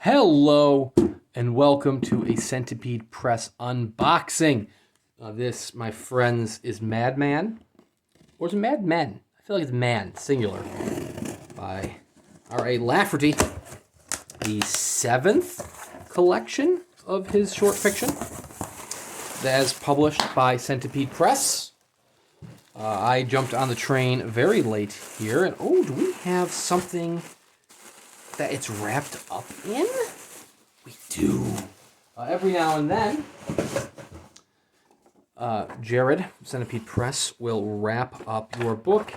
Hello and welcome to a Centipede Press unboxing. This, my friends, is Madman. Or is it Madmen? I feel like it's man, singular. By R.A. Lafferty. The 7th collection of his short fiction. That is published by Centipede Press. I jumped on the train very late here. And oh, do we have something that it's wrapped up in? We do. Every now and then, Jared, Centipede Press, will wrap up your book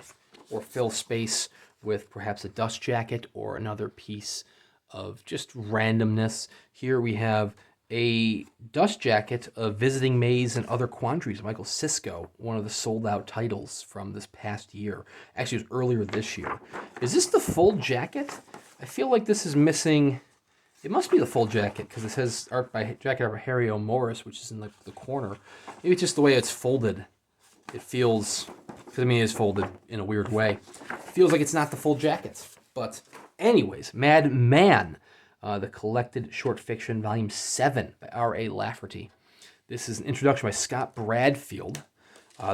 or fill space with perhaps a dust jacket or another piece of just randomness. Here we have a dust jacket of Visiting Maze and Other Quandaries, Michael Sisko, one of the sold-out titles from this past year. Actually, it was earlier this year. Is this the full jacket? I feel like this is missing. It must be the full jacket because it says jacket art by Harry O. Morris, which is in the corner. Maybe it's just the way it's folded. It feels, because I mean, it is folded in a weird way. It feels like it's not the full jacket. But anyways, Madman, the collected short fiction, volume 7 by R.A. Lafferty. This is an introduction by Scott Bradfield.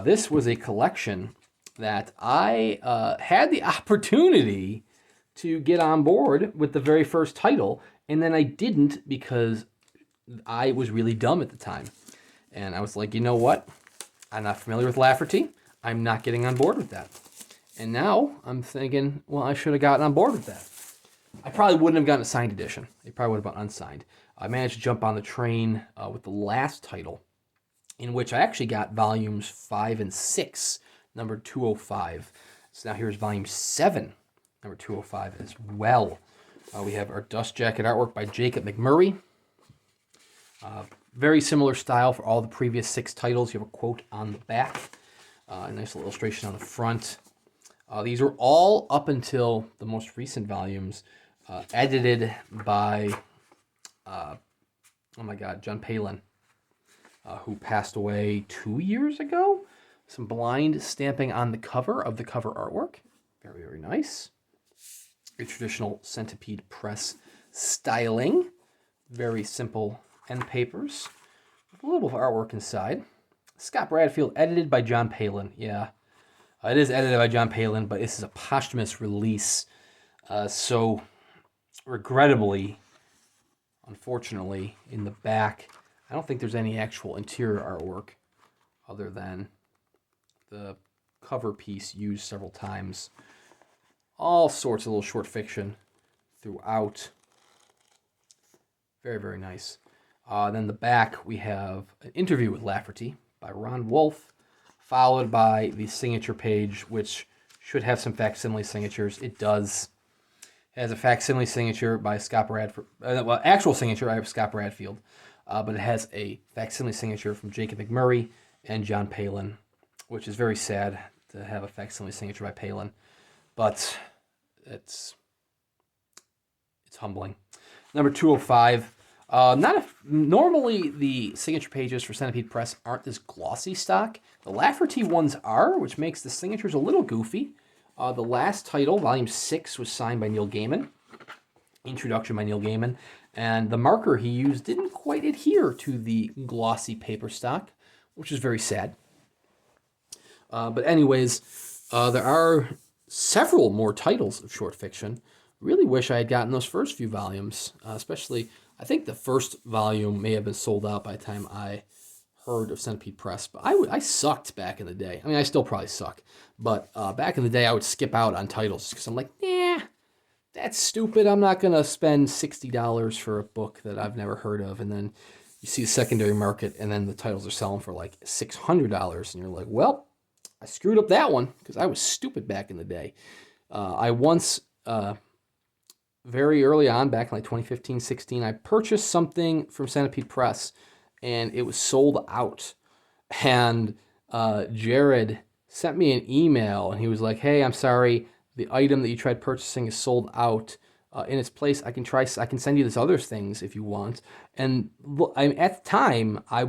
This was a collection that I had the opportunity to get on board with the very first title, and then I didn't because I was really dumb at the time. And I was like, you know what? I'm not familiar with Lafferty. I'm not getting on board with that. And now I'm thinking, well, I should have gotten on board with that. I probably wouldn't have gotten a signed edition. It probably would have been unsigned. I managed to jump on the train with the last title, in which I actually got volumes 5 and 6, number 205. So now here's volume 7. Number 205 as well. We have our dust jacket artwork by Jacob McMurray. Very similar style for all the previous 6 titles. You have a quote on the back. A nice little illustration on the front. These are all up until the most recent volumes, edited by, John Palin, who passed away 2 years ago. Some blind stamping on the cover of the cover artwork. Very, very nice. A traditional Centipede Press styling. Very simple end papers. With a little bit of artwork inside. Scott Bradfield, edited by John Palin. Yeah, it is edited by John Palin, but this is a posthumous release. So, regrettably, unfortunately, in the back, I don't think there's any actual interior artwork other than the cover piece used several times. All sorts of little short fiction throughout. Very, very nice. Then the back, we have an interview with Lafferty by Ron Wolf, followed by the signature page, which should have some facsimile signatures. It does. It has a facsimile signature by Scott Bradfield. Actual signature by Scott Bradfield. But it has a facsimile signature from Jacob McMurray and John Palin, which is very sad to have a facsimile signature by Palin. But it's humbling. Number 205. Normally the signature pages for Centipede Press aren't this glossy stock. The Lafferty ones are, which makes the signatures a little goofy. The last title, volume 6, was signed by Neil Gaiman. Introduction by Neil Gaiman. And the marker he used didn't quite adhere to the glossy paper stock, which is very sad. But anyways, there are several more titles of short fiction. Really wish I had gotten those first few volumes, especially, I think the first volume may have been sold out by the time I heard of Centipede Press, but I sucked back in the day. I mean, I still probably suck, but back in the day I would skip out on titles because I'm like, nah, that's stupid. I'm not going to spend $60 for a book that I've never heard of, and then you see the secondary market, and then the titles are selling for like $600, and you're like, well, I screwed up that one because I was stupid back in the day. I once, very early on, back in like 2015, 16, I purchased something from Centipede Press, and it was sold out. And Jared sent me an email, and he was like, hey, I'm sorry, the item that you tried purchasing is sold out. In its place, I can send you this other things if you want. And at the time, I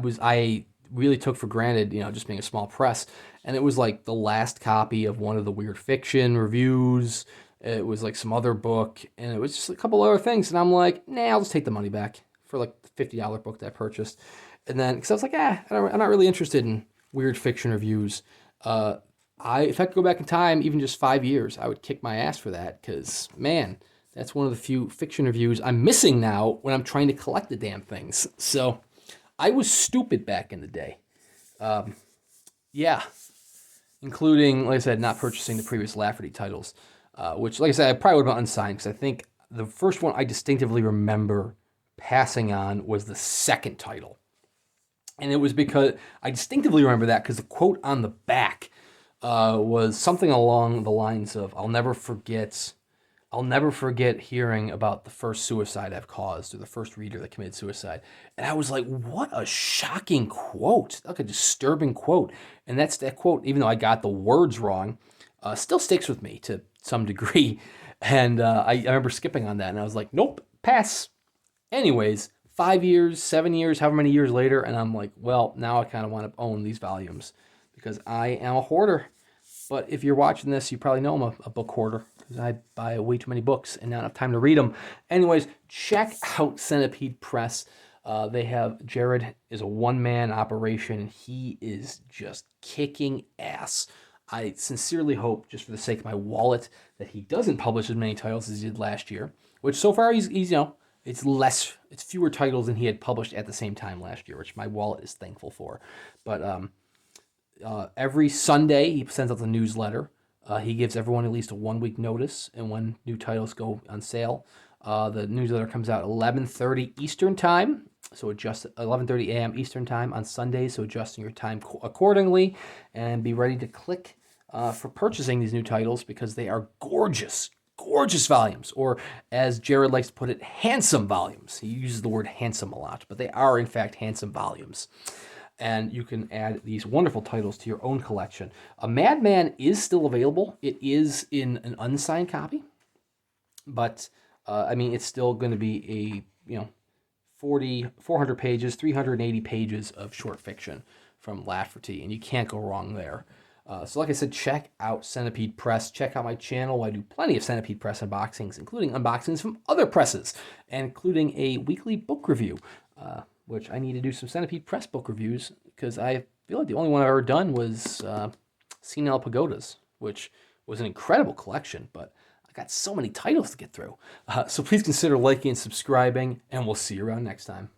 really took for granted, just being a small press. And it was like the last copy of one of the Weird Fiction reviews. It was like some other book, and it was just a couple other things. And I'm like, nah, I'll just take the money back for like the $50 book that I purchased. And then, because I was like, I'm not really interested in weird fiction reviews. If I could go back in time, even just 5 years, I would kick my ass for that. Because, man, that's one of the few fiction reviews I'm missing now when I'm trying to collect the damn things. So I was stupid back in the day. Yeah, including, like I said, not purchasing the previous Lafferty titles, which, like I said, I probably would have been unsigned because I think the first one I distinctively remember passing on was the second title. And it was because I distinctively remember that because the quote on the back was something along the lines of, I'll never forget hearing about the first suicide I've caused, or the first reader that committed suicide. And I was like, what a shocking quote. Like a disturbing quote. And that's that quote, even though I got the words wrong, still sticks with me to some degree. And I remember skipping on that, and I was like, nope, pass. Anyways, 5 years, 7 years, however many years later, and I'm like, well, now I kind of want to own these volumes because I am a hoarder. But if you're watching this, you probably know I'm a book hoarder because I buy way too many books and not enough time to read them. Anyways, check out Centipede Press. Jared is a one-man operation, and he is just kicking ass. I sincerely hope, just for the sake of my wallet, that he doesn't publish as many titles as he did last year, which so far he's it's fewer titles than he had published at the same time last year, which my wallet is thankful for. But every Sunday he sends out the newsletter. He gives everyone at least a 1 week notice and when new titles go on sale. The newsletter comes out 11:30 Eastern time, so adjust 11:30 a.m. Eastern time on Sundays, so adjusting your time accordingly, and be ready to click for purchasing these new titles because they are gorgeous, gorgeous volumes, or as Jared likes to put it, handsome volumes. He uses the word handsome a lot, but they are in fact handsome volumes. And you can add these wonderful titles to your own collection. A Madman is still available. It is in an unsigned copy, but it's still going to be a 400 pages, 380 pages of short fiction from Lafferty, and you can't go wrong there. So like I said, check out Centipede Press. Check out my channel. I do plenty of Centipede Press unboxings, including unboxings from other presses, and including a weekly book review, which I need to do some Centipede Press book reviews because I feel like the only one I've ever done was Senile Pagodas, which was an incredible collection, but I got so many titles to get through. So please consider liking and subscribing, and we'll see you around next time.